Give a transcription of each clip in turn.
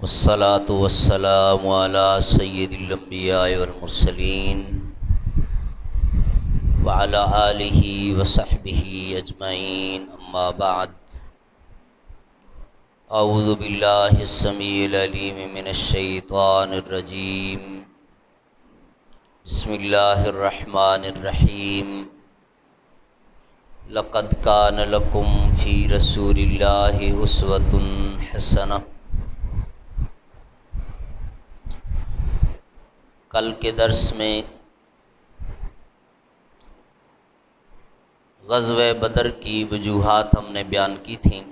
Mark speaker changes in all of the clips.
Speaker 1: والصلاة والسلام على سید الانبیاء والمرسلین وعلى آلہ وصحبہ اجمعین، اما بعد۔ اعوذ باللہ السمیع العلیم من الشیطان الرجیم، بسم اللہ الرحمن الرحیم۔ لقد کان لکم فی رسول اللہ اسوۃ حسنہ۔ کل کے درس میں غزوہ بدر کی وجوہات ہم نے بیان کی تھیں۔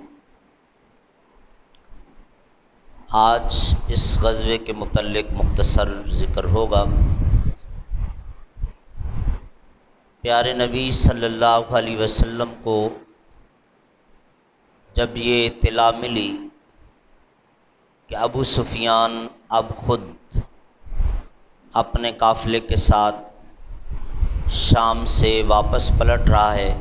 Speaker 1: آج اس غزوے کے متعلق مختصر ذکر ہوگا۔ پیارے نبی صلی اللہ علیہ وسلم کو جب یہ اطلاع ملی کہ ابو سفیان اب خود اپنے قافلے کے ساتھ شام سے واپس پلٹ رہا ہے،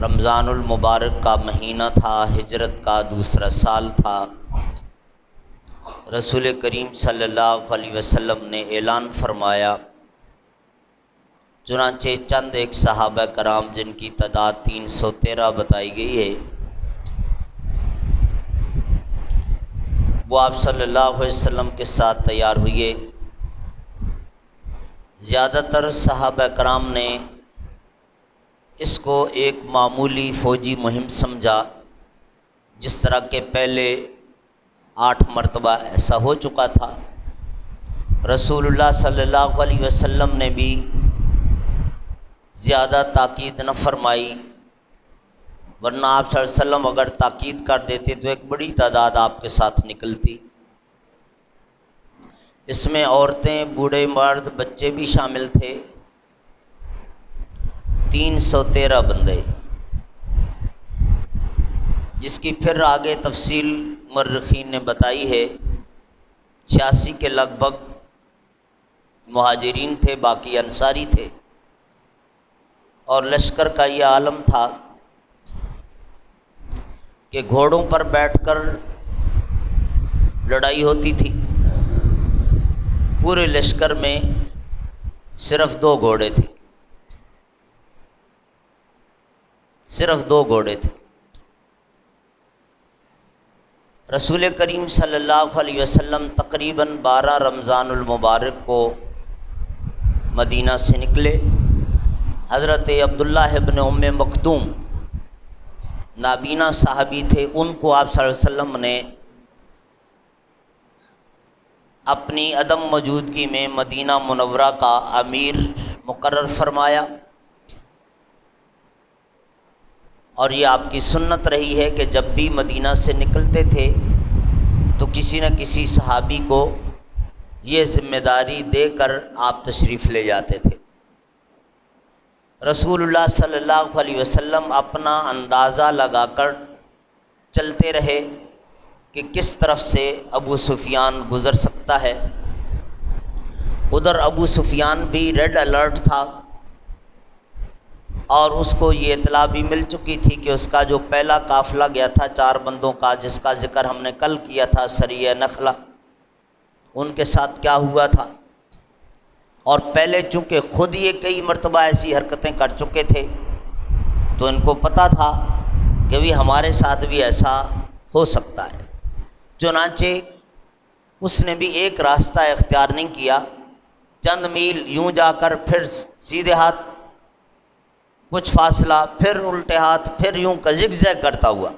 Speaker 1: رمضان المبارک کا مہینہ تھا، ہجرت کا دوسرا سال تھا، رسول کریم صلی اللہ علیہ وسلم نے اعلان فرمایا۔ چنانچہ چند ایک صحابہ کرام جن کی تعداد 313 بتائی گئی ہے، وہ آپ صلی اللہ علیہ وسلم کے ساتھ تیار ہوئے۔ زیادہ تر صحابہ کرام نے اس کو ایک معمولی فوجی مہم سمجھا، جس طرح کہ پہلے 8 مرتبہ ایسا ہو چکا تھا۔ رسول اللہ صلی اللہ علیہ وسلم نے بھی زیادہ تاکید نہ فرمائی، ورنہ آپ صلی اللہ علیہ وسلم اگر تاکید کر دیتے تو ایک بڑی تعداد آپ کے ساتھ نکلتی۔ اس میں عورتیں، بوڑھے، مرد، بچے بھی شامل تھے۔ 313 بندے، جس کی پھر آگے تفصیل مورخین نے بتائی ہے۔ 86 کے لگ بھگ مہاجرین تھے، باقی انصاری تھے، اور لشکر کا یہ عالم تھا کہ گھوڑوں پر بیٹھ کر لڑائی ہوتی تھی۔ پورے لشکر میں صرف 2 گھوڑے تھے، صرف 2 گھوڑے تھے۔ رسول کریم صلی اللہ علیہ وسلم تقریباً 12 رمضان المبارک کو مدینہ سے نکلے۔ حضرت عبداللہ ابن ام مکتوم نابینا صحابی تھے، ان کو آپ صلی اللہ علیہ وسلم نے اپنی عدم موجودگی میں مدینہ منورہ کا امیر مقرر فرمایا، اور یہ آپ کی سنت رہی ہے کہ جب بھی مدینہ سے نکلتے تھے تو کسی نہ کسی صحابی کو یہ ذمہ داری دے کر آپ تشریف لے جاتے تھے۔ رسول اللہ صلی اللہ علیہ وسلم اپنا اندازہ لگا کر چلتے رہے کہ کس طرف سے ابو سفیان گزر سکتا ہے۔ ادھر ابو سفیان بھی ریڈ الرٹ تھا، اور اس کو یہ اطلاع بھی مل چکی تھی کہ اس کا جو پہلا قافلہ گیا تھا 4 بندوں کا، جس کا ذکر ہم نے کل کیا تھا، سریہ نخلہ، ان کے ساتھ کیا ہوا تھا۔ اور پہلے چونکہ خود یہ کئی مرتبہ ایسی حرکتیں کر چکے تھے، تو ان کو پتہ تھا کہ بھی ہمارے ساتھ بھی ایسا ہو سکتا ہے۔ چنانچہ اس نے بھی ایک راستہ اختیار نہیں کیا، چند میل یوں جا کر پھر سیدھے ہاتھ کچھ فاصلہ، پھر الٹے ہاتھ، پھر یوں کا زگ زیگ کرتا ہوا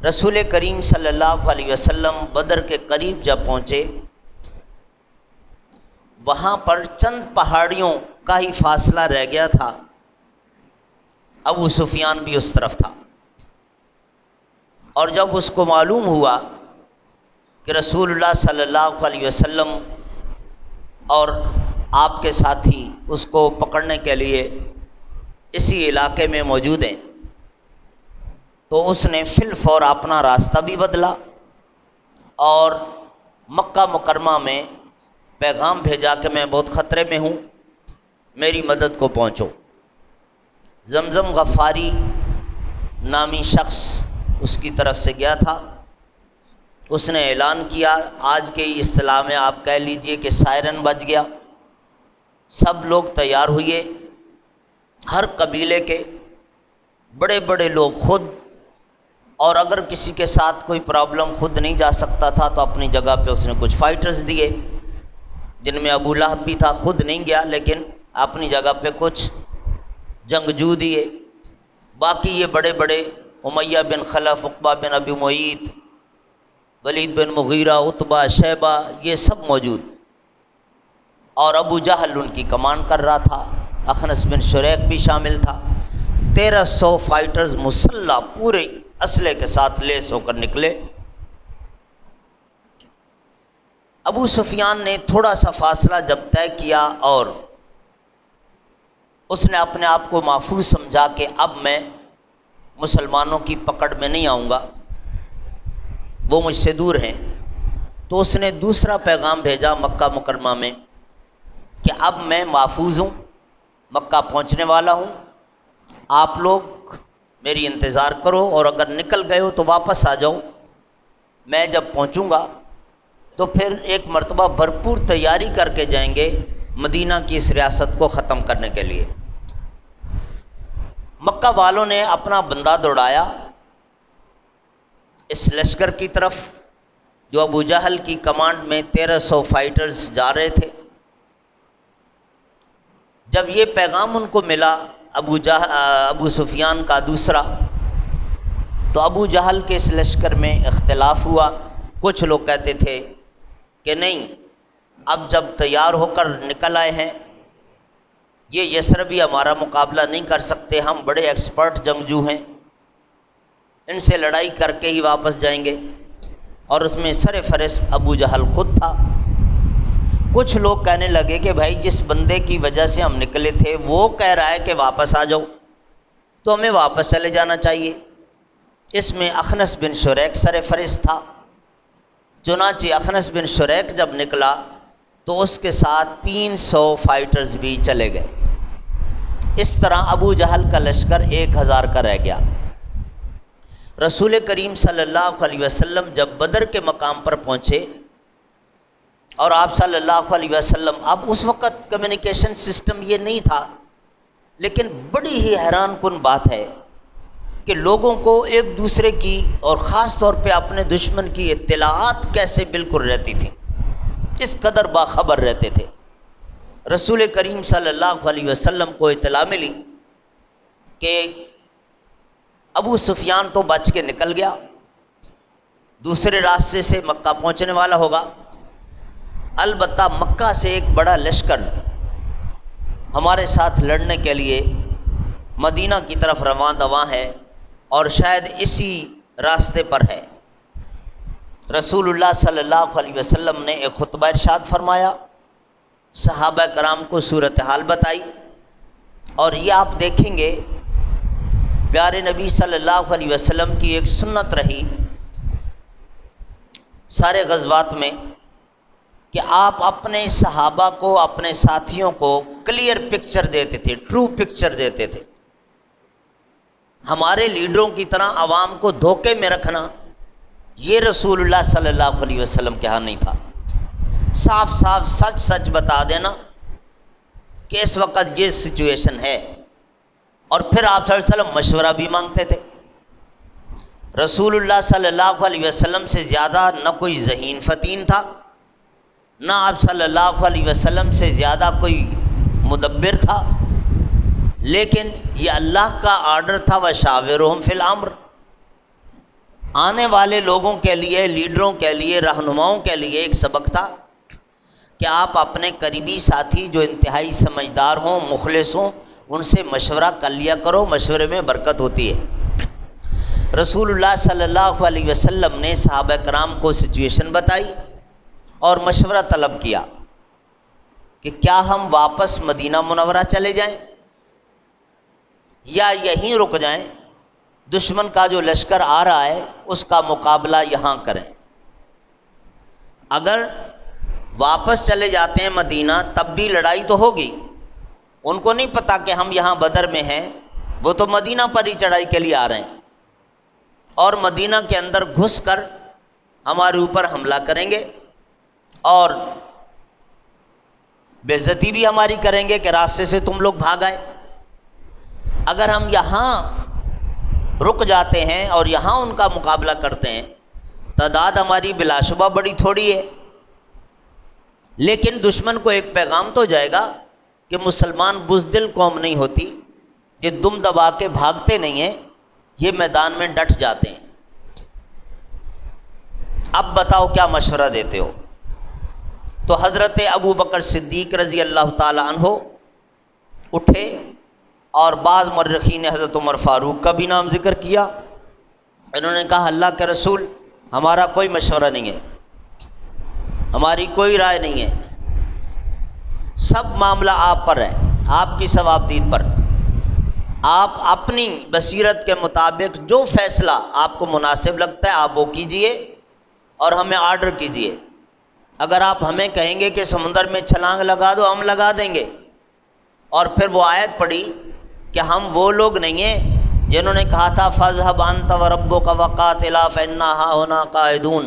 Speaker 1: رسول کریم صلی اللہ علیہ وسلم بدر کے قریب جب پہنچے، وہاں پر چند پہاڑیوں کا ہی فاصلہ رہ گیا تھا۔ ابو سفیان بھی اس طرف تھا، اور جب اس کو معلوم ہوا کہ رسول اللہ صلی اللہ علیہ وسلم اور آپ کے ساتھی اس کو پکڑنے کے لیے اسی علاقے میں موجود ہیں، تو اس نے فی الفور اپنا راستہ بھی بدلا اور مکہ مکرمہ میں پیغام بھیجا کہ میں بہت خطرے میں ہوں، میری مدد کو پہنچو۔ زمزم غفاری نامی شخص اس کی طرف سے گیا تھا، اس نے اعلان کیا، آج کے اصطلاح میں آپ کہہ لیجئے کہ سائرن بج گیا، سب لوگ تیار ہوئے، ہر قبیلے کے بڑے بڑے لوگ خود، اور اگر کسی کے ساتھ کوئی پرابلم خود نہیں جا سکتا تھا تو اپنی جگہ پہ اس نے کچھ فائٹرز دیے، جن میں ابو لہب بھی تھا، خود نہیں گیا لیکن اپنی جگہ پہ کچھ جنگجو دیے، باقی یہ بڑے بڑے امیہ بن خلف، عقبہ بن ابی معیط، ولید بن مغیرہ، عتبہ، شیبہ، یہ سب موجود، اور ابو جہل ان کی کمان کر رہا تھا، اخنس بن شریق بھی شامل تھا۔ 1300 فائٹرز مسلح پورے اسلحے کے ساتھ لیس ہو کر نکلے۔ ابو سفیان نے تھوڑا سا فاصلہ جب طے کیا اور اس نے اپنے آپ کو محفوظ سمجھا کہ اب میں مسلمانوں کی پکڑ میں نہیں آؤں گا، وہ مجھ سے دور ہیں، تو اس نے دوسرا پیغام بھیجا مکہ مکرمہ میں کہ اب میں محفوظ ہوں، مکہ پہنچنے والا ہوں، آپ لوگ میری انتظار کرو، اور اگر نکل گئے ہو تو واپس آ جاؤ، میں جب پہنچوں گا تو پھر ایک مرتبہ بھرپور تیاری کر کے جائیں گے مدینہ کی اس ریاست کو ختم کرنے کے لیے۔ مکہ والوں نے اپنا بندہ دوڑایا اس لشکر کی طرف جو ابو جہل کی کمانڈ میں 1300 فائٹرز جا رہے تھے۔ جب یہ پیغام ان کو ملا ابو سفیان کا دوسرا، تو ابو جہل کے اس لشکر میں اختلاف ہوا، کچھ لوگ کہتے تھے کہ نہیں، اب جب تیار ہو کر نکل آئے ہیں، یہ یثربی ہمارا مقابلہ نہیں کر سکتے، ہم بڑے ایکسپرٹ جنگجو ہیں، ان سے لڑائی کر کے ہی واپس جائیں گے، اور اس میں سر فہرست ابو جہل خود تھا۔ کچھ لوگ کہنے لگے کہ بھائی جس بندے کی وجہ سے ہم نکلے تھے وہ کہہ رہا ہے کہ واپس آ جاؤ، تو ہمیں واپس چلے جانا چاہیے۔ اس میں اخنس بن شریق سر فہرست تھا، چنانچہ اخنس بن شریق جب نکلا تو اس کے ساتھ 300 فائٹرز بھی چلے گئے۔ اس طرح ابو جہل کا لشکر 1000 کا رہ گیا۔ رسول کریم صلی اللہ علیہ وسلم جب بدر کے مقام پر پہنچے، اور آپ صلی اللہ علیہ وسلم، اب اس وقت کمیونیکیشن سسٹم یہ نہیں تھا، لیکن بڑی ہی حیران کن بات ہے کہ لوگوں کو ایک دوسرے کی اور خاص طور پہ اپنے دشمن کی اطلاعات کیسے بالکل رہتی تھی، اس قدر باخبر رہتے تھے۔ رسول کریم صلی اللہ علیہ وسلم کو اطلاع ملی کہ ابو سفیان تو بچ کے نکل گیا، دوسرے راستے سے مکہ پہنچنے والا ہوگا، البتہ مکہ سے ایک بڑا لشکر ہمارے ساتھ لڑنے کے لیے مدینہ کی طرف رواں دواں ہے، اور شاید اسی راستے پر ہے۔ رسول اللہ صلی اللہ علیہ وسلم نے ایک خطبہ ارشاد فرمایا، صحابہ کرام کو صورتحال بتائی، اور یہ آپ دیکھیں گے پیارے نبی صلی اللہ علیہ وسلم کی ایک سنت رہی سارے غزوات میں کہ آپ اپنے صحابہ کو، اپنے ساتھیوں کو کلیئر پکچر دیتے تھے، ٹرو پکچر دیتے تھے۔ ہمارے لیڈروں کی طرح عوام کو دھوکے میں رکھنا یہ رسول اللہ صلی اللہ علیہ وسلم کے ہاں نہیں تھا۔ صاف صاف سچ سچ بتا دینا کہ اس وقت یہ سچویشن ہے، اور پھر آپ صلی اللہ علیہ وسلم مشورہ بھی مانگتے تھے۔ رسول اللہ صلی اللہ علیہ وسلم سے زیادہ نہ کوئی ذہین فتین تھا، نہ آپ صلی اللہ علیہ وسلم سے زیادہ کوئی مدبر تھا، لیکن یہ اللہ کا آرڈر تھا، وَشَاوِرْهُمْ فِي الْأَمْرِ۔ آنے والے لوگوں کے لیے، لیڈروں کے لیے، رہنماؤں کے لیے ایک سبق تھا کہ آپ اپنے قریبی ساتھی جو انتہائی سمجھدار ہوں، مخلص ہوں، ان سے مشورہ کر لیا کرو، مشورے میں برکت ہوتی ہے۔ رسول اللہ صلی اللہ علیہ وسلم نے صحابہ کرام کو سچویشن بتائی اور مشورہ طلب کیا کہ کیا ہم واپس مدینہ منورہ چلے جائیں یا یہیں رک جائیں، دشمن کا جو لشکر آ رہا ہے اس کا مقابلہ یہاں کریں۔ اگر واپس چلے جاتے ہیں مدینہ تب بھی لڑائی تو ہوگی، ان کو نہیں پتہ کہ ہم یہاں بدر میں ہیں، وہ تو مدینہ پر ہی چڑھائی کے لیے آ رہے ہیں، اور مدینہ کے اندر گھس کر ہمارے اوپر حملہ کریں گے اور بے عزتی بھی ہماری کریں گے کہ راستے سے تم لوگ بھاگ آئے۔ اگر ہم یہاں رک جاتے ہیں اور یہاں ان کا مقابلہ کرتے ہیں، تعداد ہماری بلا شبہ بڑی تھوڑی ہے، لیکن دشمن کو ایک پیغام تو جائے گا کہ مسلمان بزدل قوم نہیں ہوتی، یہ دم دبا کے بھاگتے نہیں ہیں، یہ میدان میں ڈٹ جاتے ہیں۔ اب بتاؤ کیا مشورہ دیتے ہو؟ تو حضرت ابو بکر صدیق رضی اللہ تعالی عنہ اٹھے، اور بعض مورخین نے حضرت عمر فاروق کا بھی نام ذکر کیا۔ انہوں نے کہا اللہ کے رسول، ہمارا کوئی مشورہ نہیں ہے، ہماری کوئی رائے نہیں ہے، سب معاملہ آپ پر ہے، آپ کی ثوابدید پر، آپ اپنی بصیرت کے مطابق جو فیصلہ آپ کو مناسب لگتا ہے آپ وہ کیجئے اور ہمیں آرڈر کیجئے۔ اگر آپ ہمیں کہیں گے کہ سمندر میں چھلانگ لگا دو، ہم لگا دیں گے۔ اور پھر وہ آیت پڑھی کہ ہم وہ لوگ نہیں ہیں جنہوں نے کہا تھا فَاذْهَبْ أَنْتَ وَرَبُّكَ وَقَاتِلَا فَإِنَّا هَاهُنَا قَاعِدُونَ۔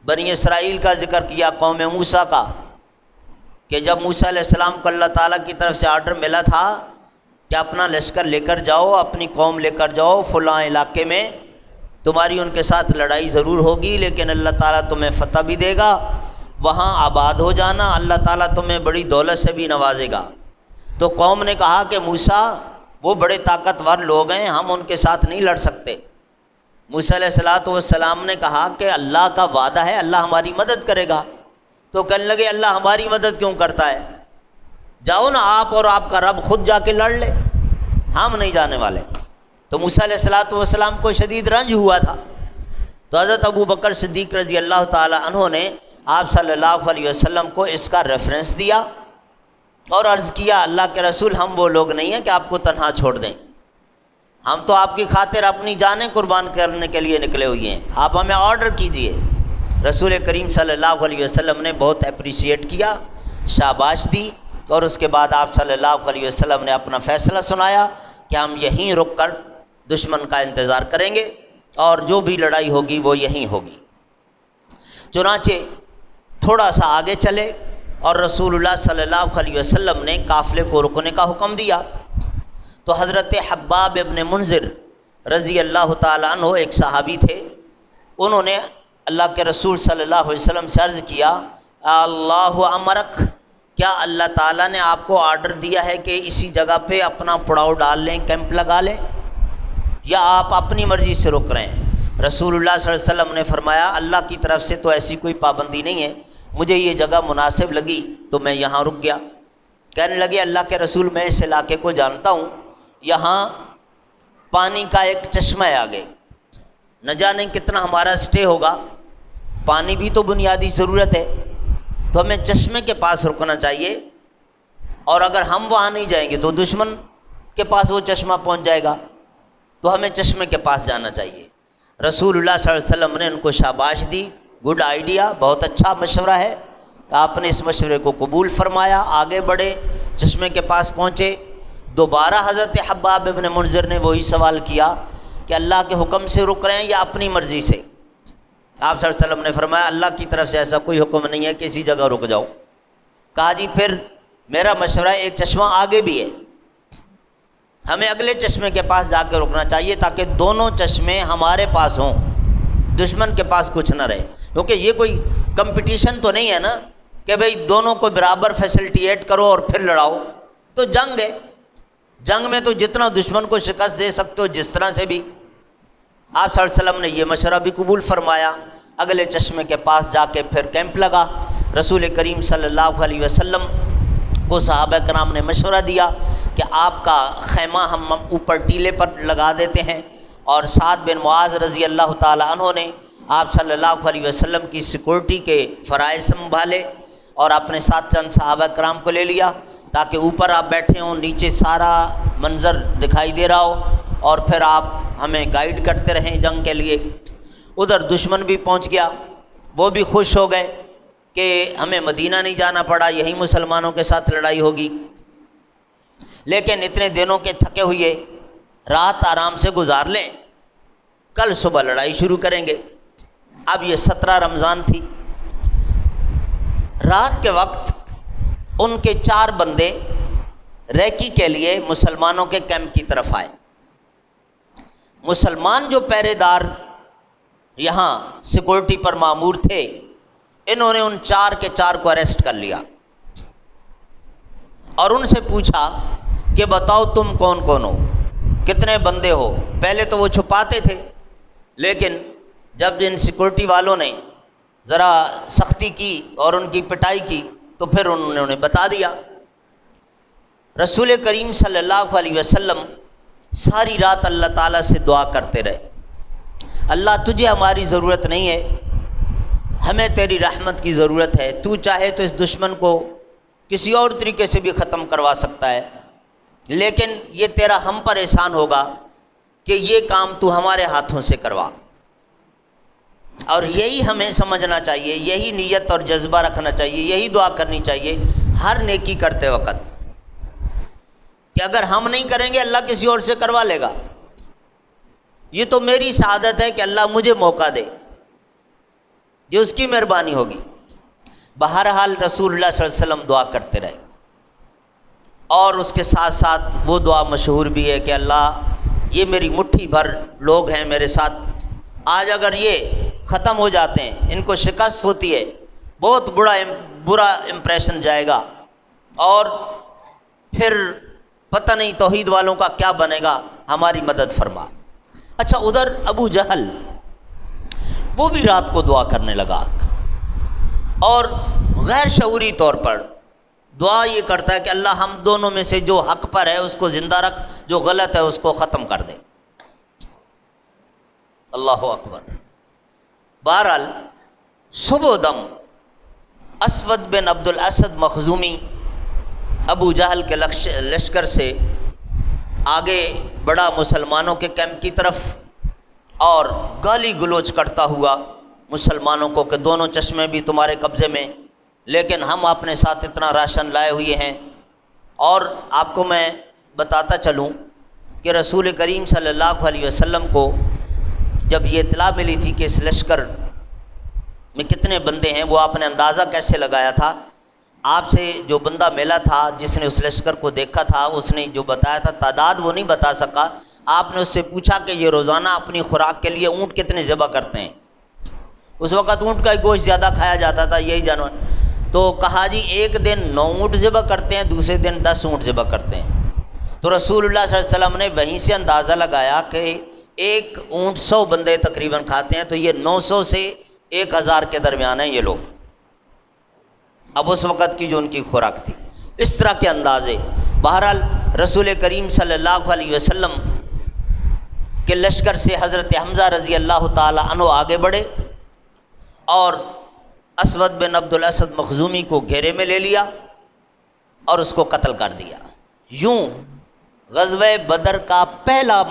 Speaker 1: بنی اسرائیل کا ذکر کیا، قوم موسیٰ کا، کہ جب موسیٰ علیہ السلام کو اللہ تعالیٰ کی طرف سے آرڈر ملا تھا کہ اپنا لشکر لے کر جاؤ، اپنی قوم لے کر جاؤ فلاں علاقے میں، تمہاری ان کے ساتھ لڑائی ضرور ہوگی لیکن اللہ تعالیٰ تمہیں فتح بھی دے گا، وہاں آباد ہو جانا، اللہ تعالیٰ تمہیں بڑی دولت سے بھی نوازے گا۔ تو قوم نے کہا کہ موسیٰ وہ بڑے طاقتور لوگ ہیں، ہم ان کے ساتھ نہیں لڑ سکتے۔ موسیٰ علیہ السلام نے کہا کہ اللہ کا وعدہ ہے اللہ ہماری مدد کرے گا۔ تو کہنے لگے اللہ ہماری مدد کیوں کرتا ہے، جاؤ نا آپ اور آپ کا رب خود جا کے لڑ لے، ہم نہیں جانے والے۔ تو موسیٰ علیہ السلام کو شدید رنج ہوا تھا، تو حضرت ابو بکر صدیق رضی اللہ تعالی عنہ نے آپ صلی اللہ علیہ وسلم کو اس کا ریفرنس دیا اور عرض کیا اللہ کے رسول، ہم وہ لوگ نہیں ہیں کہ آپ کو تنہا چھوڑ دیں، ہم تو آپ کی خاطر اپنی جانیں قربان کرنے کے لیے نکلے ہوئے ہیں، آپ ہمیں آرڈر کیجیے۔ رسول کریم صلی اللہ علیہ وسلم نے بہت اپریشیٹ کیا، شاباش دی، اور اس کے بعد آپ صلی اللہ علیہ وسلم نے اپنا فیصلہ سنایا کہ ہم یہیں رک کر دشمن کا انتظار کریں گے اور جو بھی لڑائی ہوگی وہ یہیں ہوگی۔ چنانچہ تھوڑا سا آگے چلے اور رسول اللہ صلی اللہ علیہ وسلم نے قافلے کو رکنے کا حکم دیا۔ تو حضرت حباب ابن منذر رضی اللہ تعالیٰ عنہ ایک صحابی تھے، انہوں نے اللہ کے رسول صلی اللہ علیہ وسلم سے عرض کیا اللہ امرک، کیا اللہ تعالیٰ نے آپ کو آرڈر دیا ہے کہ اسی جگہ پہ اپنا پڑاؤ ڈال لیں، کیمپ لگا لیں، یا آپ اپنی مرضی سے رک رہے ہیں؟ رسول اللہ صلی اللہ علیہ وسلم نے فرمایا اللہ کی طرف سے تو ایسی کوئی پابندی نہیں ہے، مجھے یہ جگہ مناسب لگی تو میں یہاں رک گیا۔ کہنے لگے اللہ کے رسول میں اس علاقے کو جانتا ہوں، یہاں پانی کا ایک چشمہ ہے آگے، نہ جانے کتنا ہمارا سٹے ہوگا، پانی بھی تو بنیادی ضرورت ہے، تو ہمیں چشمے کے پاس رکنا چاہیے، اور اگر ہم وہاں نہیں جائیں گے تو دشمن کے پاس وہ چشمہ پہنچ جائے گا، تو ہمیں چشمے کے پاس جانا چاہیے۔ رسول اللہ صلی اللہ علیہ وسلم نے ان کو شاباش دی، گڈ آئیڈیا، بہت اچھا مشورہ ہے۔ آپ نے اس مشورے کو قبول فرمایا، آگے بڑھے، چشمے کے پاس پہنچے۔ دوبارہ حضرت حباب ابن منذر نے وہی سوال کیا کہ اللہ کے حکم سے رک رہے ہیں یا اپنی مرضی سے؟ آپ صلی اللہ علیہ وسلم نے فرمایا اللہ کی طرف سے ایسا کوئی حکم نہیں ہے کہ اسی جگہ رک جاؤ۔ کہا جی پھر میرا مشورہ ہے، ایک چشمہ آگے بھی ہے، ہمیں اگلے چشمے کے پاس جا کے رکنا چاہیے تاکہ دونوں چشمے ہمارے پاس ہوں، دشمن کے پاس کچھ نہ رہے، کیونکہ یہ کوئی کمپٹیشن تو نہیں ہے نا کہ بھئی دونوں کو برابر فیسلٹیٹ کرو اور پھر لڑاؤ، تو جنگ ہے، جنگ میں تو جتنا دشمن کو شکست دے سکتے ہو جس طرح سے بھی۔ آپ صلی اللہ علیہ وسلم نے یہ مشورہ بھی قبول فرمایا، اگلے چشمے کے پاس جا کے پھر کیمپ لگا۔ رسول کریم صلی اللہ علیہ وسلم کو صحابہ کرام نے مشورہ دیا کہ آپ کا خیمہ ہم اوپر ٹیلے پر لگا دیتے ہیں، اور سعد بن معاذ رضی اللہ تعالی عنہ نے آپ صلی اللہ علیہ وسلم کی سیکورٹی کے فرائض سنبھالے اور اپنے ساتھ چند صحابہ کرام کو لے لیا تاکہ اوپر آپ بیٹھے ہوں، نیچے سارا منظر دکھائی دے رہا ہو، اور پھر آپ ہمیں گائیڈ کرتے رہیں جنگ کے لیے۔ ادھر دشمن بھی پہنچ گیا، وہ بھی خوش ہو گئے کہ ہمیں مدینہ نہیں جانا پڑا، یہی مسلمانوں کے ساتھ لڑائی ہوگی۔ لیکن اتنے دنوں کے تھکے ہوئے رات آرام سے گزار لیں، کل صبح لڑائی شروع کریں گے۔ اب یہ 17 رمضان تھی، رات کے وقت ان کے 4 بندے ریکی کے لیے مسلمانوں کے کیمپ کی طرف آئے۔ مسلمان جو پہرے دار یہاں سیکورٹی پر مامور تھے، انہوں نے ان 4 کے 4 کو اریسٹ کر لیا اور ان سے پوچھا کہ بتاؤ تم کون کون ہو، کتنے بندے ہو۔ پہلے تو وہ چھپاتے تھے، لیکن جب ان سیکورٹی والوں نے ذرا سختی کی اور ان کی پٹائی کی تو پھر انہوں نے بتا دیا۔ رسول کریم صلی اللہ علیہ وسلم ساری رات اللہ تعالیٰ سے دعا کرتے رہے، اللہ تجھے ہماری ضرورت نہیں ہے، ہمیں تیری رحمت کی ضرورت ہے، تو چاہے تو اس دشمن کو کسی اور طریقے سے بھی ختم کروا سکتا ہے، لیکن یہ تیرا ہم پر احسان ہوگا کہ یہ کام تو ہمارے ہاتھوں سے کروا۔ اور یہی ہمیں سمجھنا چاہیے، یہی نیت اور جذبہ رکھنا چاہیے، یہی دعا کرنی چاہیے ہر نیکی کرتے وقت کہ اگر ہم نہیں کریں گے اللہ کسی اور سے کروا لے گا۔ یہ تو میری سعادت ہے کہ اللہ مجھے موقع دے، یہ اس کی مہربانی ہوگی۔ بہرحال رسول اللہ صلی اللہ علیہ وسلم دعا کرتے رہے، اور اس کے ساتھ ساتھ وہ دعا مشہور بھی ہے کہ اللہ یہ میری مٹھی بھر لوگ ہیں میرے ساتھ، آج اگر یہ ختم ہو جاتے ہیں، ان کو شکست ہوتی ہے، بہت برا امپریشن جائے گا، اور پھر پتہ نہیں توحید والوں کا کیا بنے گا، ہماری مدد فرما۔ اچھا، ادھر ابو جہل وہ بھی رات کو دعا کرنے لگا اور غیر شعوری طور پر دعا یہ کرتا ہے کہ اللہ ہم دونوں میں سے جو حق پر ہے اس کو زندہ رکھ، جو غلط ہے اس کو ختم کر دے۔ اللہ اکبر۔ بہرحال صبح دم اسود بن عبد الاسد مخزومی ابو جہل کے لشکر سے آگے بڑھا مسلمانوں کے کیمپ کی طرف، اور گالی گلوچ کرتا ہوا مسلمانوں کو کہ دونوں چشمے بھی تمہارے قبضے میں، لیکن ہم اپنے ساتھ اتنا راشن لائے ہوئے ہیں۔ اور آپ کو میں بتاتا چلوں کہ رسول کریم صلی اللہ علیہ وسلم کو جب یہ اطلاع ملی تھی کہ اس لشکر میں کتنے بندے ہیں، وہ آپ نے اندازہ کیسے لگایا تھا؟ آپ سے جو بندہ ملا تھا جس نے اس لشکر کو دیکھا تھا، اس نے جو بتایا تھا تعداد وہ نہیں بتا سکا۔ آپ نے اس سے پوچھا کہ یہ روزانہ اپنی خوراک کے لیے اونٹ کتنے ذبح کرتے ہیں؟ اس وقت اونٹ کا گوشت زیادہ کھایا جاتا تھا، یہی جانور۔ تو کہا جی ایک دن 9 اونٹ ذبح کرتے ہیں، دوسرے دن 10 اونٹ ذبح کرتے ہیں۔ تو رسول اللہ صلی اللہ علیہ وسلم نے وہیں سے اندازہ لگایا کہ ایک اونٹ 100 بندے تقریباً کھاتے ہیں، تو یہ 900 سے 1000 کے درمیان ہیں یہ لوگ، اب اس وقت کی جو ان کی خوراک تھی، اس طرح کے اندازے۔ بہرحال رسول کریم صلی اللہ علیہ وسلم کے لشکر سے حضرت حمزہ رضی اللہ تعالی عنہ آگے بڑھے اور اسود بن عبد الاسد مخزومی کو گھیرے میں لے لیا اور اس کو قتل کر دیا۔ یوں غزوہ بدر کا پہلا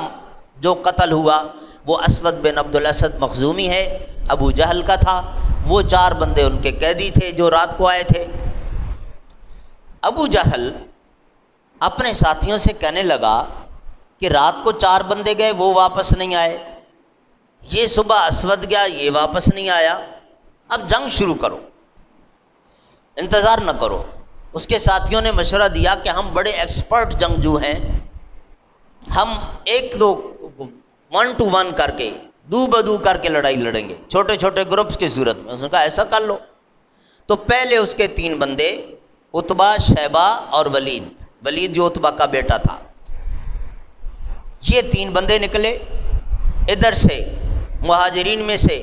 Speaker 1: جو قتل ہوا وہ اسود بن عبد الاسد مخزومی ہے، ابو جہل کا تھا۔ وہ 4 بندے ان کے قیدی تھے جو رات کو آئے تھے۔ ابو جہل اپنے ساتھیوں سے کہنے لگا کہ رات کو 4 بندے گئے، وہ واپس نہیں آئے، یہ صبح اسود گیا، یہ واپس نہیں آیا، اب جنگ شروع کرو، انتظار نہ کرو۔ اس کے ساتھیوں نے مشورہ دیا کہ ہم بڑے ایکسپرٹ جنگجو ہیں، ہم 1 to 1 کر کے دو بدو کر کے لڑائی لڑیں گے، چھوٹے چھوٹے گروپس کی صورت میں۔ اس نے کہا ایسا کر لو۔ تو پہلے اس کے 3 بندے عتبہ، شیبہ اور ولید جو عتبہ کا بیٹا تھا، یہ 3 بندے نکلے۔ ادھر سے مہاجرین میں سے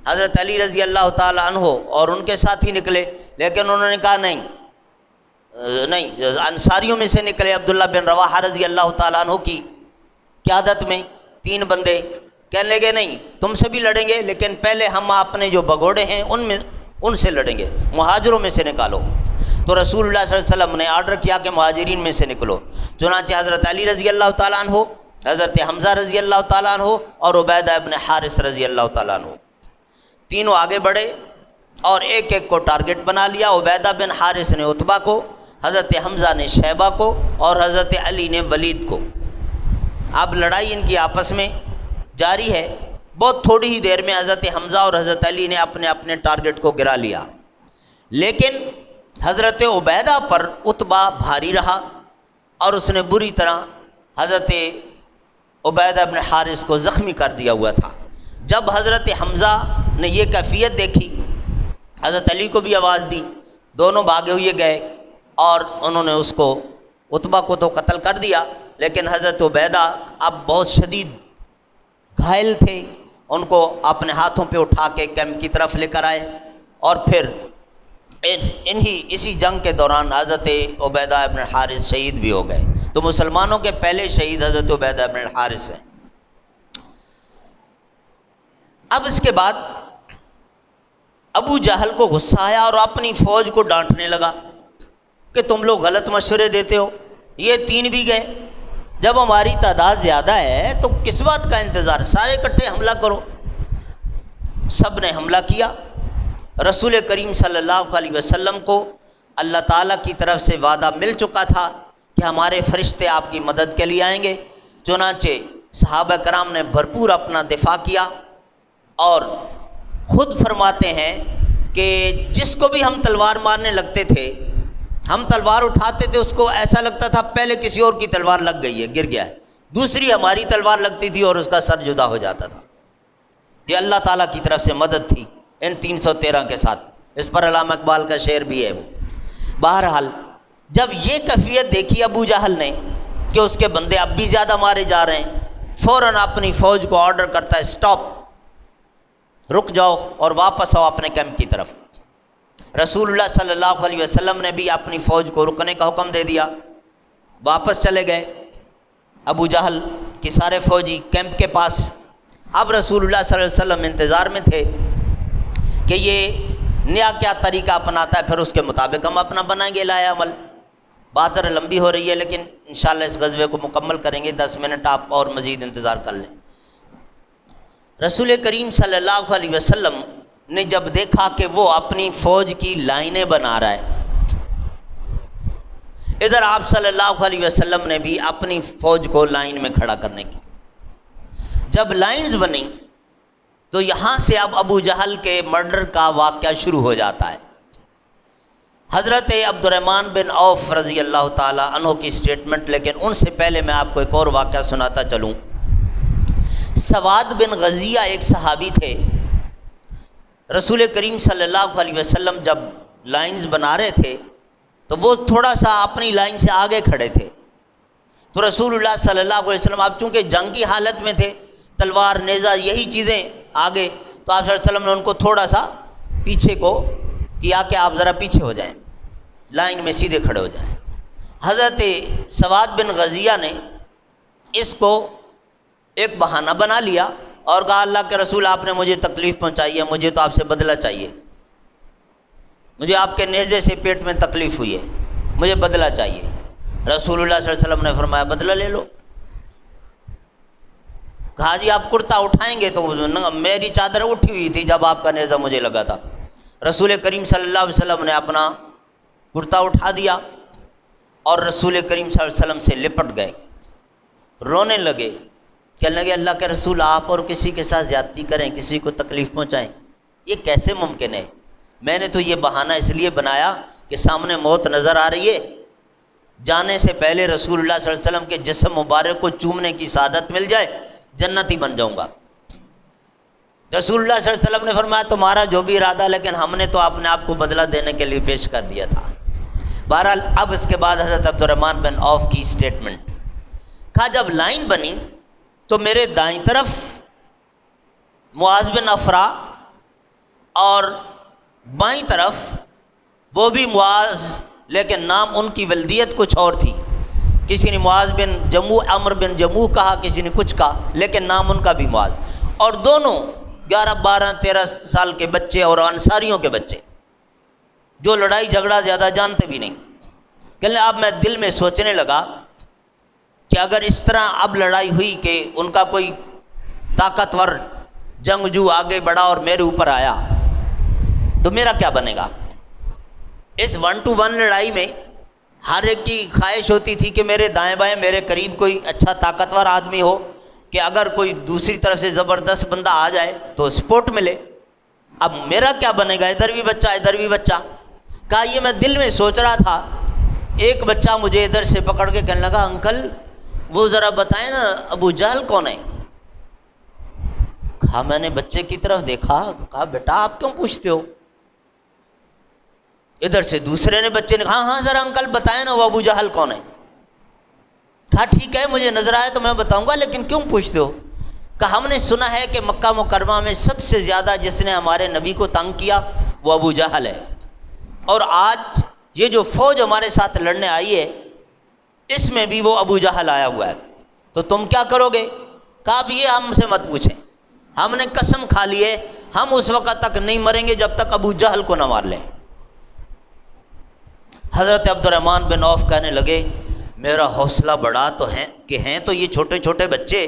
Speaker 1: حضرت علی رضی اللہ تعالی عنہ اور ان کے ساتھی نکلے، لیکن انہوں نے کہا نہیں، انصاریوں میں سے نکلے عبداللہ بن رواحہ رضی اللہ تعالی عنہ کی قیادت میں 3 بندے، کہنے لگے نہیں تم سے بھی لڑیں گے، لیکن پہلے ہم اپنے جو بگوڑے ہیں ان سے لڑیں گے، مہاجروں میں سے نکالو۔ تو رسول اللہ صلی اللہ علیہ وسلم نے آرڈر کیا کہ مہاجرین میں سے نکلو۔ چنانچہ حضرت علی رضی اللہ تعالیٰ عنہ، حضرت حمزہ رضی اللہ تعالیٰ عنہ اور عبیدہ ابن حارث رضی اللہ تعالیٰ عنہ، تینوں آگے بڑھے اور ایک ایک کو ٹارگٹ بنا لیا۔ عبیدہ بن حارث نے عتبہ کو، حضرت حمزہ نے شیبہ کو اور حضرت علی نے ولید کو۔ اب لڑائی ان کی آپس میں جاری ہے، بہت تھوڑی ہی دیر میں حضرت حمزہ اور حضرت علی نے اپنے اپنے ٹارگٹ کو گرا لیا، لیکن حضرت عبیدہ پر عتبہ بھاری رہا اور اس نے بری طرح حضرت عبیدہ بن حارث کو زخمی کر دیا ہوا تھا۔ جب حضرت حمزہ نے یہ کیفیت دیکھی، حضرت علی کو بھی آواز دی، دونوں بھاگے ہوئے گئے اور انہوں نے اس کو، عتبہ کو تو قتل کر دیا، لیکن حضرت عبیدہ اب بہت شدید گھائل تھے، ان کو اپنے ہاتھوں پہ اٹھا کے کیمپ کی طرف لے کر آئے، اور پھر اسی جنگ کے دوران حضرت عبیدہ ابن حارث شہید بھی ہو گئے۔ تو مسلمانوں کے پہلے شہید حضرت عبیدہ ابن حارث ہیں۔ اب اس کے بعد ابو جہل کو غصہ آیا اور اپنی فوج کو ڈانٹنے لگا کہ تم لوگ غلط مشورے دیتے ہو، یہ 3 بھی گئے، جب ہماری تعداد زیادہ ہے تو کس بات کا انتظار، سارے اکٹھے حملہ کرو۔ سب نے حملہ کیا۔ رسول کریم صلی اللہ علیہ وسلم کو اللہ تعالیٰ کی طرف سے وعدہ مل چکا تھا کہ ہمارے فرشتے آپ کی مدد کے لیے آئیں گے، چنانچہ صحابہ کرام نے بھرپور اپنا دفاع کیا، اور خود فرماتے ہیں کہ جس کو بھی ہم تلوار مارنے لگتے تھے، ہم تلوار اٹھاتے تھے، اس کو ایسا لگتا تھا پہلے کسی اور کی تلوار لگ گئی ہے، گر گیا ہے، دوسری ہماری تلوار لگتی تھی اور اس کا سر جدا ہو جاتا تھا۔ یہ اللہ تعالیٰ کی طرف سے مدد تھی ان 313 کے ساتھ۔ اس پر علامہ اقبال کا شعر بھی ہے وہ۔ بہرحال جب یہ کیفیت دیکھی ابو جہل نے کہ اس کے بندے اب بھی زیادہ مارے جا رہے ہیں، فوراً اپنی فوج کو آرڈر کرتا ہے، سٹاپ، رک جاؤ اور واپس آؤ اپنے کیمپ کی طرف۔ رسول اللہ صلی اللہ علیہ وسلم نے بھی اپنی فوج کو رکنے کا حکم دے دیا، واپس چلے گئے ابو جہل کے سارے فوجی کیمپ کے پاس۔ اب رسول اللہ صلی اللہ علیہ وسلم انتظار میں تھے کہ یہ نیا کیا طریقہ اپناتا ہے، پھر اس کے مطابق ہم اپنا بنائیں گے لایا عمل۔ بات ذرا لمبی ہو رہی ہے لیکن انشاءاللہ اس غزوے کو مکمل کریں گے، 10 منٹ آپ اور مزید انتظار کر لیں۔ رسول کریم صلی اللہ علیہ وسلم نے جب دیکھا کہ وہ اپنی فوج کی لائنیں بنا رہا ہے، ادھر آپ صلی اللہ علیہ وسلم نے بھی اپنی فوج کو لائن میں کھڑا کرنے کی، جب لائنز بنی تو یہاں سے اب ابو جہل کے مرڈر کا واقعہ شروع ہو جاتا ہے۔ حضرت عبد الرحمن بن عوف رضی اللہ تعالی عنہ کی سٹیٹمنٹ، لیکن ان سے پہلے میں آپ کو ایک اور واقعہ سناتا چلوں۔ سواد بن غزیہ ایک صحابی تھے، رسول کریم صلی اللہ علیہ وسلم جب لائنز بنا رہے تھے تو وہ تھوڑا سا اپنی لائن سے آگے کھڑے تھے، تو رسول اللہ صلی اللہ علیہ وسلم آپ چونکہ جنگ کی حالت میں تھے، تلوار نیزہ یہی چیزیں آگے، تو آپ صلی اللہ علیہ وسلم نے ان کو تھوڑا سا پیچھے کو کیا کہ آپ ذرا پیچھے ہو جائیں، لائن میں سیدھے کھڑے ہو جائیں۔ حضرت سواد بن غزیہ نے اس کو ایک بہانہ بنا لیا اور کہا اللہ کے رسول آپ نے مجھے تکلیف پہنچائی ہے، مجھے تو آپ سے بدلہ چاہیے، مجھے آپ کے نیزے سے پیٹ میں تکلیف ہوئی ہے، مجھے بدلہ چاہیے۔ رسول اللہ صلی اللہ علیہ وسلم نے فرمایا بدلہ لے لو۔ کہا جی آپ کرتا اٹھائیں گے؟ تو میری چادر اٹھی ہوئی تھی جب آپ کا نیزہ مجھے لگا تھا۔ رسول کریم صلی اللہ علیہ وسلم نے اپنا کرتا اٹھا دیا اور رسول کریم صلی اللہ علیہ وسلم سے لپٹ گئے، رونے لگے، کہنے لگے اللہ کے رسول آپ اور کسی کے ساتھ زیادتی کریں، کسی کو تکلیف پہنچائیں، یہ کیسے ممکن ہے؟ میں نے تو یہ بہانہ اس لیے بنایا کہ سامنے موت نظر آ رہی ہے، جانے سے پہلے رسول اللہ صلی اللہ علیہ وسلم کے جسم مبارک کو چومنے کی سعادت مل جائے، جنتی بن جاؤں گا۔ رسول اللہ صلی اللہ علیہ وسلم نے فرمایا تمہارا جو بھی ارادہ، لیکن ہم نے تو اپنے آپ کو بدلہ دینے کے لیے پیش کر دیا تھا۔ بہرحال اب اس کے بعد حضرت عبد الرحمن بن عوف کی سٹیٹمنٹ، کہا جب لائن بنی تو میرے دائیں طرف معاذ بن افرا اور بائیں طرف وہ بھی معاذ، لیکن نام ان کی ولدیت کچھ اور تھی، کسی نے معاذ بن جموع، عمر بن جموع کہا، کسی نے کچھ کہا، لیکن نام ان کا بھی معاذ، اور دونوں 11 12 13 سال کے بچے اور انصاریوں کے بچے جو لڑائی جھگڑا زیادہ جانتے بھی نہیں۔ کہنے اب میں دل میں سوچنے لگا کہ اگر اس طرح اب لڑائی ہوئی کہ ان کا کوئی طاقتور جنگجو آگے بڑھا اور میرے اوپر آیا تو میرا کیا بنے گا؟ اس 1 to 1 لڑائی میں ہر ایک کی خواہش ہوتی تھی کہ میرے دائیں بائیں میرے قریب کوئی اچھا طاقتور آدمی ہو کہ اگر کوئی دوسری طرف سے زبردست بندہ آ جائے تو سپورٹ ملے. اب میرا کیا بنے گا، ادھر بھی بچہ ادھر بھی بچہ. کہا یہ میں دل میں سوچ رہا تھا. ایک بچہ مجھے ادھر سے پکڑ کے کہنے لگا انکل وہ ذرا بتائیں نا ابو جہل کون ہے. کہا میں نے بچے کی طرف دیکھا، کہا بیٹا آپ کیوں پوچھتے ہو. ادھر سے دوسرے نے بچے نے کہا ہاں ذرا انکل بتائیں نا وہ ابو جہل کون ہے. کہا ٹھیک ہے مجھے نظر آیا تو میں بتاؤں گا لیکن کیوں پوچھتے ہو. کہا ہم نے سنا ہے کہ مکہ مکرمہ میں سب سے زیادہ جس نے ہمارے نبی کو تنگ کیا وہ ابو جہل ہے، اور آج یہ جو فوج ہمارے ساتھ لڑنے آئی ہے اس میں بھی وہ ابو جہل آیا ہوا ہے، تو تم کیا کرو گے. کہا اب یہ ہم سے مت پوچھیں، ہم نے قسم کھا لی ہے ہم اس وقت تک نہیں مریں گے جب تک ابو جہل کو نہ مار لیں. حضرت عبد الرحمن بن عوف کہنے لگے میرا حوصلہ بڑا تو ہے کہ ہیں تو یہ چھوٹے چھوٹے بچے،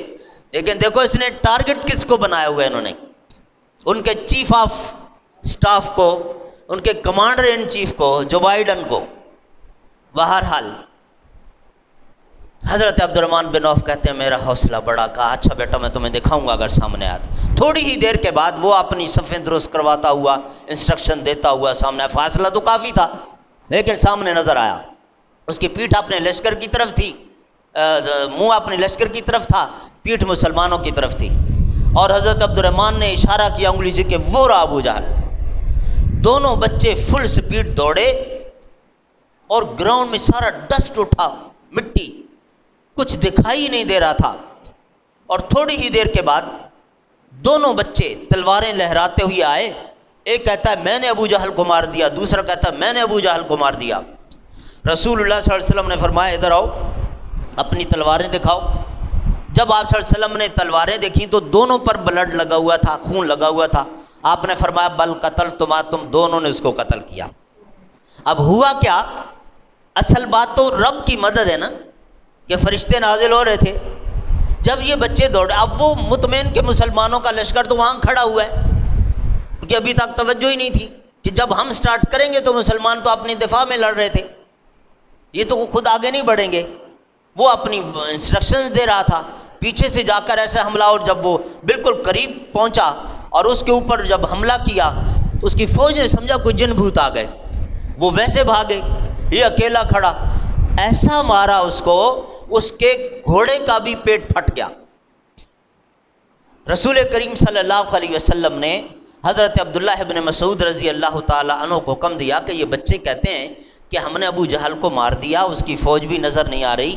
Speaker 1: لیکن دیکھو اس نے ٹارگٹ کس کو بنایا ہوا ہے. انہوں نے ان کے چیف آف سٹاف کو، ان کے کمانڈر ان چیف کو، جو بائیڈن کو. بہرحال حضرت عبد الرحمن بن عوف کہتے ہیں میرا حوصلہ بڑا. کہا اچھا بیٹا میں تمہیں دکھاؤں گا اگر سامنے آیا. تھوڑی ہی دیر کے بعد وہ اپنی صفیں درست کرواتا ہوا، انسٹرکشن دیتا ہوا سامنے آیا. فاصلہ تو کافی تھا لیکن سامنے نظر آیا. اس کی پیٹھ اپنے لشکر کی طرف تھی، منہ اپنے لشکر کی طرف تھا، پیٹھ مسلمانوں کی طرف تھی. اور حضرت عبد الرحمن نے اشارہ کیا انگلی سے کہ وہ رہا ابو جہل. دونوں بچے فل سپیڈ دوڑے اور گراؤنڈ میں سارا ڈسٹ اٹھا، مٹی، کچھ دکھائی نہیں دے رہا تھا. اور تھوڑی ہی دیر کے بعد دونوں بچے تلواریں لہراتے ہوئے آئے. ایک کہتا ہے میں نے ابو جہل کو مار دیا، دوسرا کہتا ہے میں نے ابو جہل کو مار دیا. رسول اللہ صلی اللہ علیہ وسلم نے فرمایا ادھر آؤ اپنی تلواریں دکھاؤ. جب آپ صلی اللہ علیہ وسلم نے تلواریں دیکھیں تو دونوں پر بلڈ لگا ہوا تھا، خون لگا ہوا تھا. آپ نے فرمایا بل قتل تم دونوں نے اس کو قتل کیا. اب ہوا کیا، اصل بات تو رب کی مدد ہے نا کہ فرشتے نازل ہو رہے تھے. جب یہ بچے دوڑے، اب وہ مطمئن کہ مسلمانوں کا لشکر تو وہاں کھڑا ہوا ہے، کیونکہ ابھی تک توجہ ہی نہیں تھی کہ جب ہم سٹارٹ کریں گے تو مسلمان تو اپنی دفاع میں لڑ رہے تھے، یہ تو خود آگے نہیں بڑھیں گے. وہ اپنی انسٹرکشنز دے رہا تھا. پیچھے سے جا کر ایسے حملہ، اور جب وہ بالکل قریب پہنچا اور اس کے اوپر جب حملہ کیا اس کی فوج نے سمجھا کوئی جن بھوت آ گئے، وہ ویسے بھاگے، یہ اکیلا کھڑا. ایسا مارا اس کو اس کے گھوڑے کا بھی پیٹ پھٹ گیا. رسول کریم صلی اللہ علیہ وسلم نے حضرت عبداللہ ابن مسعود رضی اللہ تعالی عنہ کو حکم دیا کہ یہ بچے کہتے ہیں کہ ہم نے ابو جہل کو مار دیا، اس کی فوج بھی نظر نہیں آ رہی،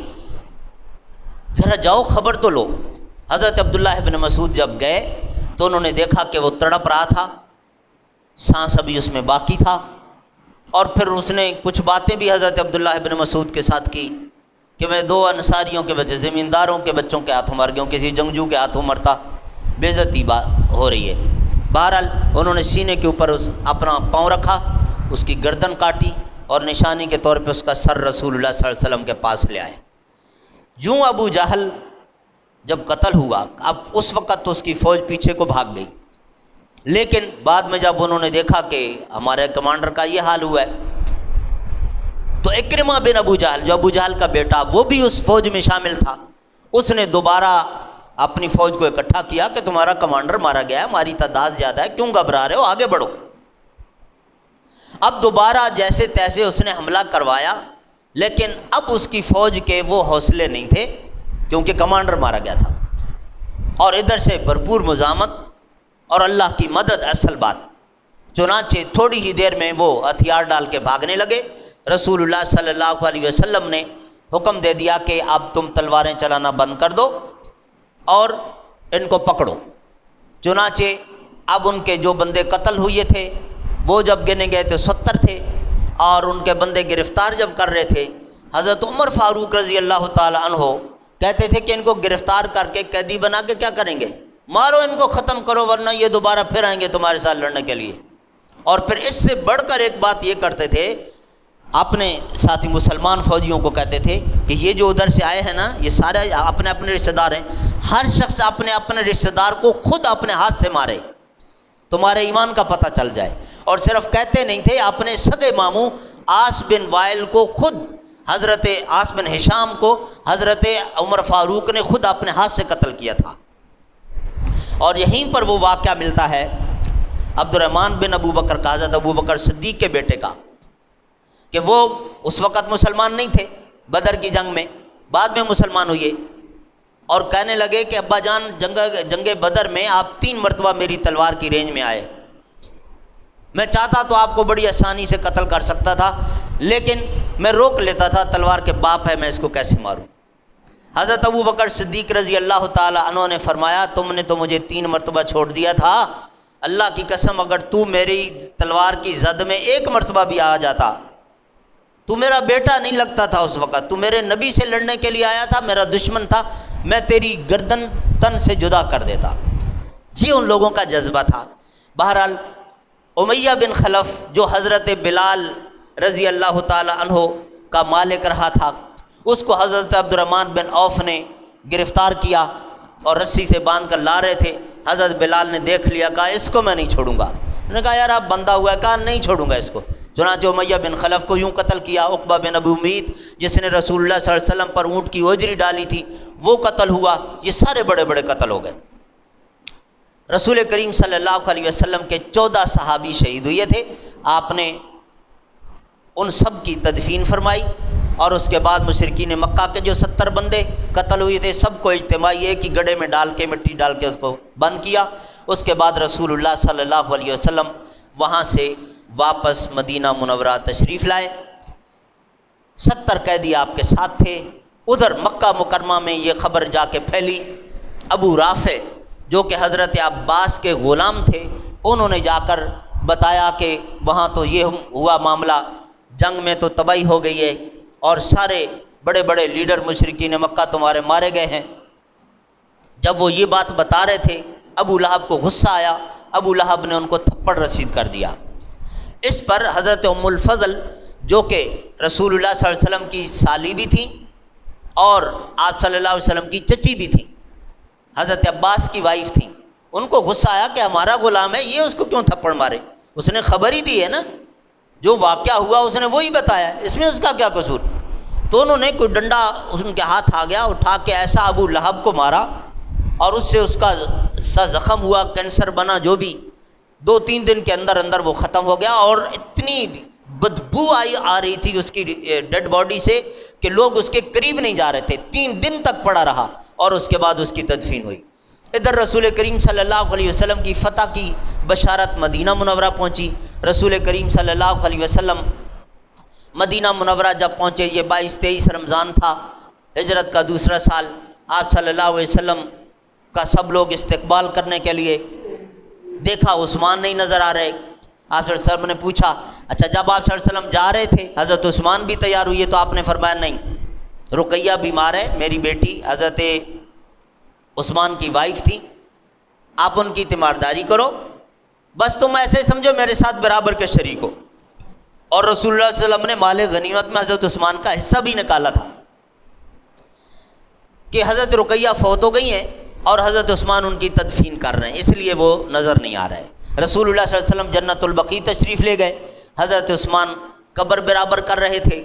Speaker 1: ذرا جاؤ خبر تو لو. حضرت عبداللہ ابن مسعود جب گئے تو انہوں نے دیکھا کہ وہ تڑپ رہا تھا، سانس ابھی اس میں باقی تھا. اور پھر اس نے کچھ باتیں بھی حضرت عبداللہ ابن مسعود کے ساتھ کی کہ میں 2 انصاریوں کے بچے، زمینداروں کے بچوں کے ہاتھوں مر گیا ہوں، کسی جنگجو کے ہاتھوں مرتا بے عزتی ہو رہی ہے. بہرحال انہوں نے سینے کے اوپر اپنا پاؤں رکھا، اس کی گردن کاٹی اور نشانی کے طور پہ اس کا سر رسول اللہ صلی اللہ علیہ وسلم کے پاس لے آئے. یوں ابو جہل جب قتل ہوا، اب اس وقت تو اس کی فوج پیچھے کو بھاگ گئی، لیکن بعد میں جب انہوں نے دیکھا کہ ہمارے کمانڈر کا یہ حال ہوا ہے تو اکرمہ بن ابو جہل، جو ابو جہل کا بیٹا، وہ بھی اس فوج میں شامل تھا. اس نے دوبارہ اپنی فوج کو اکٹھا کیا کہ تمہارا کمانڈر مارا گیا ہے، ہماری تعداد زیادہ ہے، کیوں گھبرا رہے ہو، آگے بڑھو. اب دوبارہ جیسے تیسے اس نے حملہ کروایا، لیکن اب اس کی فوج کے وہ حوصلے نہیں تھے کیونکہ کمانڈر مارا گیا تھا. اور ادھر سے بھرپور مزاحمت اور اللہ کی مدد اصل بات. چنانچہ تھوڑی ہی دیر میں وہ ہتھیار ڈال کے بھاگنے لگے. رسول اللہ صلی اللہ علیہ وسلم نے حکم دے دیا کہ اب تم تلواریں چلانا بند کر دو اور ان کو پکڑو. چنانچہ اب ان کے جو بندے قتل ہوئے تھے وہ جب گنے گئے تو 70 تھے، اور ان کے بندے گرفتار جب کر رہے تھے، حضرت عمر فاروق رضی اللہ تعالی عنہ کہتے تھے کہ ان کو گرفتار کر کے قیدی بنا کے کیا کریں گے، مارو ان کو، ختم کرو، ورنہ یہ دوبارہ پھر آئیں گے تمہارے ساتھ لڑنے کے لیے. اور پھر اس سے بڑھ کر ایک بات یہ کرتے تھے، اپنے ساتھی مسلمان فوجیوں کو کہتے تھے کہ یہ جو ادھر سے آئے ہیں نا، یہ سارے اپنے اپنے رشتہ دار ہیں، ہر شخص اپنے اپنے رشتہ دار کو خود اپنے ہاتھ سے مارے، تمہارے ایمان کا پتہ چل جائے. اور صرف کہتے نہیں تھے، اپنے سگے ماموں آس بن وائل کو خود حضرت عاص بن ہشام کو حضرت عمر فاروق نے خود اپنے ہاتھ سے قتل کیا تھا۔ اور یہیں پر وہ واقعہ ملتا ہے عبد الرحمن بن ابو بکر کا، حضرت ابو بکر صدیق کے بیٹے کا، کہ وہ اس وقت مسلمان نہیں تھے بدر کی جنگ میں، بعد میں مسلمان ہوئے اور کہنے لگے کہ ابا جان جنگ بدر میں آپ 3 مرتبہ میری تلوار کی رینج میں آئے، میں چاہتا تو آپ کو بڑی آسانی سے قتل کر سکتا تھا، لیکن میں روک لیتا تھا، تلوار کے باپ ہے، میں اس کو کیسے ماروں۔ حضرت ابو بکر صدیق رضی اللہ تعالی عنہ نے فرمایا تم نے تو مجھے 3 مرتبہ چھوڑ دیا تھا، اللہ کی قسم اگر تو میری تلوار کی زد میں 1 مرتبہ بھی آ جاتا، تو میرا بیٹا نہیں لگتا تھا اس وقت، تو میرے نبی سے لڑنے کے لیے آیا تھا، میرا دشمن تھا، میں تیری گردن تن سے جدا کر دیتا۔ یہ ان لوگوں کا جذبہ تھا۔ بہرحال امیہ بن خلف جو حضرت بلال رضی اللہ تعالی عنہ کا مالک رہا تھا، اس کو حضرت عبد الرحمن بن عوف نے گرفتار کیا اور رسی سے باندھ کر لا رہے تھے۔ حضرت بلال نے دیکھ لیا، کہا اس کو میں نہیں چھوڑوں گا، انہوں نے کہا یار آپ بندہ ہوا ہے، کہا نہیں چھوڑوں گا اس کو۔ چنانچہ امیہ بن خلف کو یوں قتل کیا۔ عقبہ بن ابو امید جس نے رسول اللہ صلی اللہ علیہ وسلم پر اونٹ کی اوجری ڈالی تھی وہ قتل ہوا۔ یہ سارے بڑے بڑے قتل ہو گئے۔ رسول کریم صلی اللہ علیہ وسلم کے 14 صحابی شہید ہوئے تھے، آپ نے ان سب کی تدفین فرمائی، اور اس کے بعد مشرکین مکہ کے جو 70 بندے قتل ہوئے تھے سب کو اجتماعی ایک ہی گڑھے میں ڈال کے مٹی ڈال کے اس کو بند کیا۔ اس کے بعد رسول اللہ صلی اللہ علیہ وسلم وہاں سے واپس مدینہ منورہ تشریف لائے۔ 70 قیدی آپ کے ساتھ تھے۔ ادھر مکہ مکرمہ میں یہ خبر جا کے پھیلی، ابو رافع جو کہ حضرت عباس کے غلام تھے، انہوں نے جا کر بتایا کہ وہاں تو یہ ہوا معاملہ، جنگ میں تو تباہی ہو گئی ہے اور سارے بڑے بڑے لیڈر مشرکین مکہ تمہارے مارے گئے ہیں۔ جب وہ یہ بات بتا رہے تھے ابو لہب کو غصہ آیا، ابو لہب نے ان کو تھپڑ رسید کر دیا۔ اس پر حضرت ام الفضل جو کہ رسول اللہ صلی اللہ علیہ وسلم کی سالی بھی تھیں اور آپ صلی اللہ علیہ وسلم کی چچی بھی تھیں، حضرت عباس کی وائف تھیں، ان کو غصہ آیا کہ ہمارا غلام ہے، یہ اس کو کیوں تھپڑ مارے، اس نے خبر ہی دی ہے نا، جو واقعہ ہوا اس نے وہی بتایا، اس میں اس کا کیا قصور۔ تو انہوں نے کوئی ڈنڈا ان کے ہاتھ آ گیا، اٹھا کے ایسا ابو لہب کو مارا اور اس سے اس کا زخم ہوا، کینسر بنا، جو بھی 2-3 دن کے اندر اندر وہ ختم ہو گیا، اور اتنی بدبو آ رہی تھی اس کی ڈیڈ باڈی سے کہ لوگ اس کے قریب نہیں جا رہے تھے۔ 3 دن تک پڑا رہا اور اس کے بعد اس کی تدفین ہوئی۔ ادھر رسول کریم صلی اللہ علیہ وسلم کی فتح کی بشارت مدینہ منورہ پہنچی۔ رسول کریم صلی اللہ علیہ وسلم مدینہ منورہ جب پہنچے، یہ 22-23 رمضان تھا، ہجرت کا دوسرا سال، آپ صلی اللہ علیہ وسلم کا سب لوگ استقبال کرنے کے لیے دیکھا، عثمان نہیں نظر آ رہے۔ آپ صلی اللہ علیہ وسلم نے پوچھا، اچھا جب آپ صلی اللہ علیہ وسلم جا رہے تھے حضرت عثمان بھی تیار ہوئی ہے؟ تو آپ نے فرمایا نہیں، رقیہ بیمار ہے، میری بیٹی حضرت عثمان کی وائف تھی، آپ ان کی تیمارداری کرو، بس تم ایسے سمجھو میرے ساتھ برابر کے شریک ہو۔ اور رسول اللہ صلی اللہ علیہ وسلم نے مال غنیمت میں حضرت عثمان کا حصہ بھی نکالا تھا کہ حضرت رقیہ فوت ہو گئی ہیں اور حضرت عثمان ان کی تدفین کر رہے ہیں، اس لیے وہ نظر نہیں آ رہے۔ رسول اللہ صلی اللہ علیہ وسلم جنت البقیع تشریف لے گئے، حضرت عثمان قبر برابر کر رہے تھے،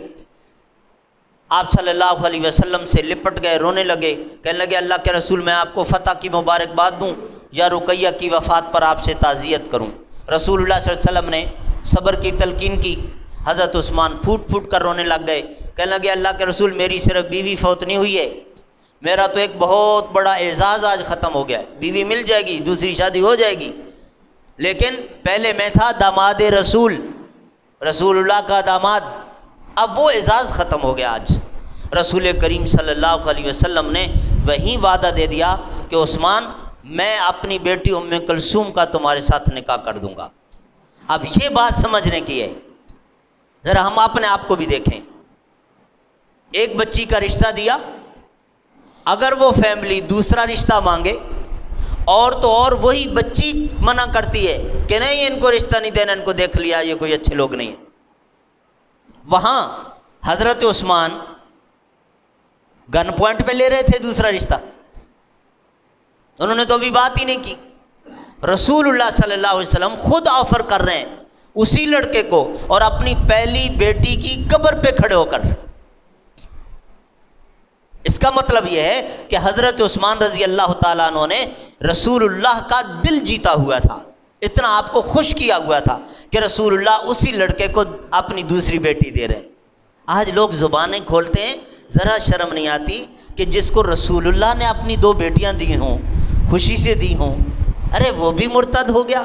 Speaker 1: آپ صلی اللہ علیہ وسلم سے لپٹ گئے، رونے لگے، کہنے لگے اللہ کے رسول میں آپ کو فتح کی مبارکباد دوں یا رقیہ کی وفات پر آپ سے تعزیت کروں؟ رسول اللہ صلی اللہ علیہ وسلم نے صبر کی تلقین کی، حضرت عثمان پھوٹ پھوٹ کر رونے لگ گئے، کہنے لگے اللہ کے رسول میری صرف بیوی فوت نہیں ہوئی ہے، میرا تو ایک بہت بڑا اعزاز آج ختم ہو گیا ہے، بیوی مل جائے گی، دوسری شادی ہو جائے گی، لیکن پہلے میں تھا داماد رسول، رسول اللہ کا داماد، اب وہ اعزاز ختم ہو گیا آج۔ رسول کریم صلی اللہ علیہ وسلم نے وہیں وعدہ دے دیا کہ عثمان میں اپنی بیٹی ام کلثوم کا تمہارے ساتھ نکاح کر دوں گا۔ اب یہ بات سمجھنے کی ہے، ذرا ہم اپنے آپ کو بھی دیکھیں، ایک بچی کا رشتہ دیا، اگر وہ فیملی دوسرا رشتہ مانگے اور تو اور وہی بچی منع کرتی ہے کہ نہیں ان کو رشتہ نہیں دینا، ان کو دیکھ لیا یہ کوئی اچھے لوگ نہیں ہیں، وہاں حضرت عثمان گن پوائنٹ پہ لے رہے تھے دوسرا رشتہ، انہوں نے تو ابھی بات ہی نہیں کی۔ رسول اللہ صلی اللہ علیہ وسلم خود آفر کر رہے ہیں اسی لڑکے کو، اور اپنی پہلی بیٹی کی قبر پہ کھڑے ہو کر اس کا مطلب یہ ہے کہ حضرت عثمان رضی اللہ تعالیٰ عنہ نے رسول اللہ کا دل جیتا ہوا تھا، اتنا آپ کو خوش کیا ہوا تھا کہ رسول اللہ اسی لڑکے کو اپنی دوسری بیٹی دے رہے ہیں۔ آج لوگ زبانیں کھولتے ہیں، ذرا شرم نہیں آتی کہ جس کو رسول اللہ نے اپنی 2 بیٹیاں دی ہوں، خوشی سے دی ہوں، ارے وہ بھی مرتد ہو گیا،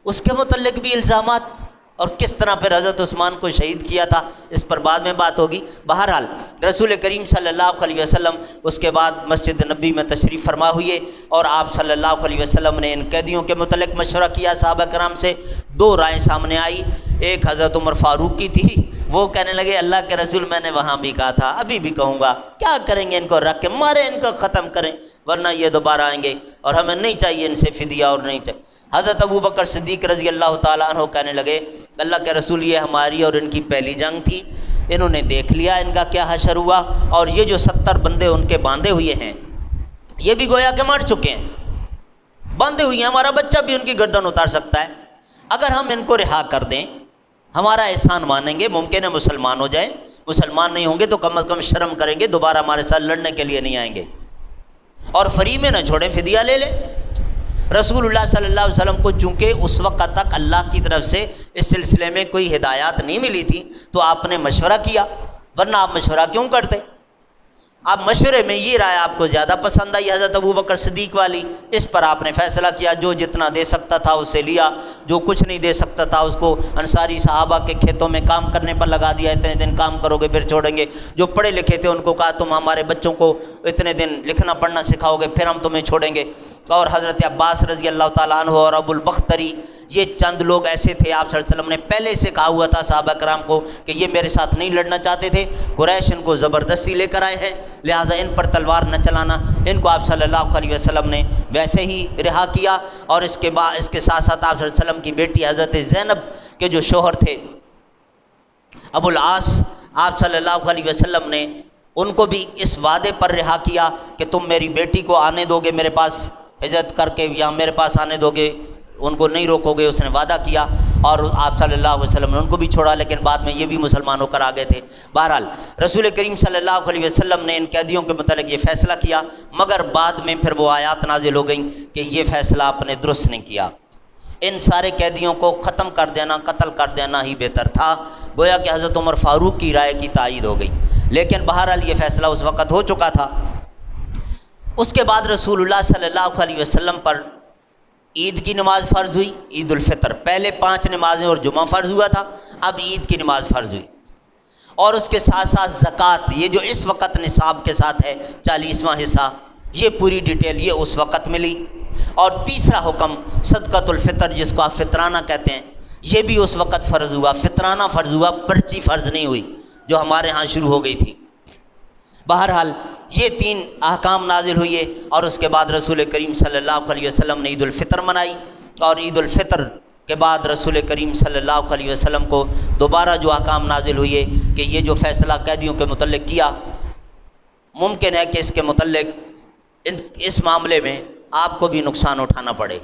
Speaker 1: اس کے متعلق بھی الزامات، اور کس طرح پھر حضرت عثمان کو شہید کیا تھا اس پر بعد میں بات ہوگی۔ بہرحال رسول کریم صلی اللہ علیہ وسلم اس کے بعد مسجد نبی میں تشریف فرما ہوئے، اور آپ صلی اللہ علیہ وسلم نے ان قیدیوں کے متعلق مشورہ کیا صحابہ کرام سے۔ 2 رائے سامنے آئی، ایک حضرت عمر فاروق کی تھی، وہ کہنے لگے اللہ کے رسول میں نے وہاں بھی کہا تھا، ابھی بھی کہوں گا، کیا کریں گے ان کو رکھ کے، مارے ان کو ختم کریں ورنہ یہ دوبارہ آئیں گے اور ہمیں نہیں چاہیے ان سے فدیہ اور نہیں چاہیے۔ حضرت ابو بکر صدیق رضی اللہ تعالیٰ عنہ کہنے لگے اللہ کے رسول یہ ہماری اور ان کی پہلی جنگ تھی، انہوں نے دیکھ لیا ان کا کیا حشر ہوا، اور یہ جو 70 بندے ان کے باندھے ہوئے ہیں یہ بھی گویا کہ مر چکے ہیں، باندھے ہوئے ہیں، ہمارا بچہ بھی ان کی گردن اتار سکتا ہے، اگر ہم ان کو رہا کر دیں ہمارا احسان مانیں گے، ممکن ہے مسلمان ہو جائیں، مسلمان نہیں ہوں گے تو کم از کم شرم کریں گے، دوبارہ ہمارے ساتھ لڑنے کے لیے نہیں آئیں گے، اور فری میں نہ چھوڑیں، فدیہ لے لیں۔ رسول اللہ صلی اللہ علیہ وسلم کو چونکہ اس وقت تک اللہ کی طرف سے اس سلسلے میں کوئی ہدایات نہیں ملی تھی تو آپ نے مشورہ کیا، ورنہ آپ مشورہ کیوں کرتے؟ اب مشورے میں یہ رائے آپ کو زیادہ پسند آئی حضرت ابو بکر صدیق والی، اس پر آپ نے فیصلہ کیا، جو جتنا دے سکتا تھا اسے لیا، جو کچھ نہیں دے سکتا تھا اس کو انصاری صحابہ کے کھیتوں میں کام کرنے پر لگا دیا، اتنے دن کام کرو گے پھر چھوڑیں گے، جو پڑھے لکھے تھے ان کو کہا تم ہمارے بچوں کو اتنے دن لکھنا پڑھنا سکھاؤ گے پھر ہم تمہیں چھوڑیں گے۔ اور حضرت عباس رضی اللہ تعالیٰ عنہ اور ابو البختری، یہ چند لوگ ایسے تھے، آپ صلی اللہ علیہ وسلم نے پہلے سے کہا ہوا تھا صحابہ کرام کو کہ یہ میرے ساتھ نہیں لڑنا چاہتے تھے، قریش ان کو زبردستی لے کر آئے ہیں، لہٰذا ان پر تلوار نہ چلانا، ان کو آپ صلی اللہ علیہ وسلم نے ویسے ہی رہا کیا۔ اور اس کے بعد اس کے ساتھ ساتھ آپ صلی اللہ علیہ وسلم کی بیٹی حضرت زینب کے جو شوہر تھے ابو العاص، آپ صلی اللہ علیہ وسلم نے ان کو بھی اس وعدے پر رہا کیا کہ تم میری بیٹی کو آنے دو گے میرے پاس، ہجرت کر کے یہاں میرے پاس آنے دو گے، ان کو نہیں روکو گے، اس نے وعدہ کیا، اور آپ صلی اللہ علیہ وسلم نے ان کو بھی چھوڑا، لیکن بعد میں یہ بھی مسلمان ہو کر آ گئے تھے۔ بہرحال رسول کریم صلی اللہ علیہ وسلم نے ان قیدیوں کے متعلق یہ فیصلہ کیا، مگر بعد میں پھر وہ آیات نازل ہو گئیں کہ یہ فیصلہ آپ نے درست نہیں کیا، ان سارے قیدیوں کو ختم کر دینا، قتل کر دینا ہی بہتر تھا، گویا کہ حضرت عمر فاروق کی رائے کی تائید ہو گئی، لیکن بہرحال یہ فیصلہ اس وقت ہو چکا تھا۔ اس کے بعد رسول اللہ صلی اللہ علیہ وسلم پر عید کی نماز فرض ہوئی، عید الفطر، پہلے 5 نمازیں اور جمعہ فرض ہوا تھا، اب عید کی نماز فرض ہوئی، اور اس کے ساتھ ساتھ زکوٰۃ، یہ جو اس وقت نصاب کے ساتھ ہے 40واں حصہ، یہ پوری ڈیٹیل یہ اس وقت ملی، اور تیسرا حکم صدقۃ الفطر جس کو آپ فطرانہ کہتے ہیں، یہ بھی اس وقت فرض ہوا، فطرانہ فرض ہوا، پرچی فرض نہیں ہوئی جو ہمارے ہاں شروع ہو گئی تھی۔ بہرحال یہ 3 احکام نازل ہوئے، اور اس کے بعد رسول کریم صلی اللہ علیہ وسلم نے عید الفطر منائی، اور عید الفطر کے بعد رسول کریم صلی اللہ علیہ وسلم کو دوبارہ جو احکام نازل ہوئے کہ یہ جو فیصلہ قیدیوں کے متعلق کیا، ممکن ہے کہ اس کے متعلق اس معاملے میں آپ کو بھی نقصان اٹھانا پڑے،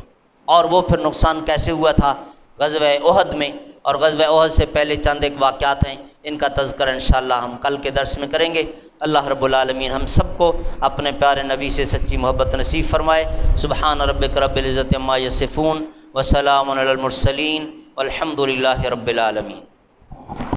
Speaker 1: اور وہ پھر نقصان کیسے ہوا تھا غزوہ احد میں، اور غزوہ احد سے پہلے چند ایک واقعات ہیں، ان کا تذکرہ انشاءاللہ ہم کل کے درس میں کریں گے۔ اللہ رب العالمین ہم سب کو اپنے پیارے نبی سے سچی محبت نصیب فرمائے۔ سبحان ربک رب العزت عما یصفون وسلام علی المرسلین والحمد للہ رب العالمین۔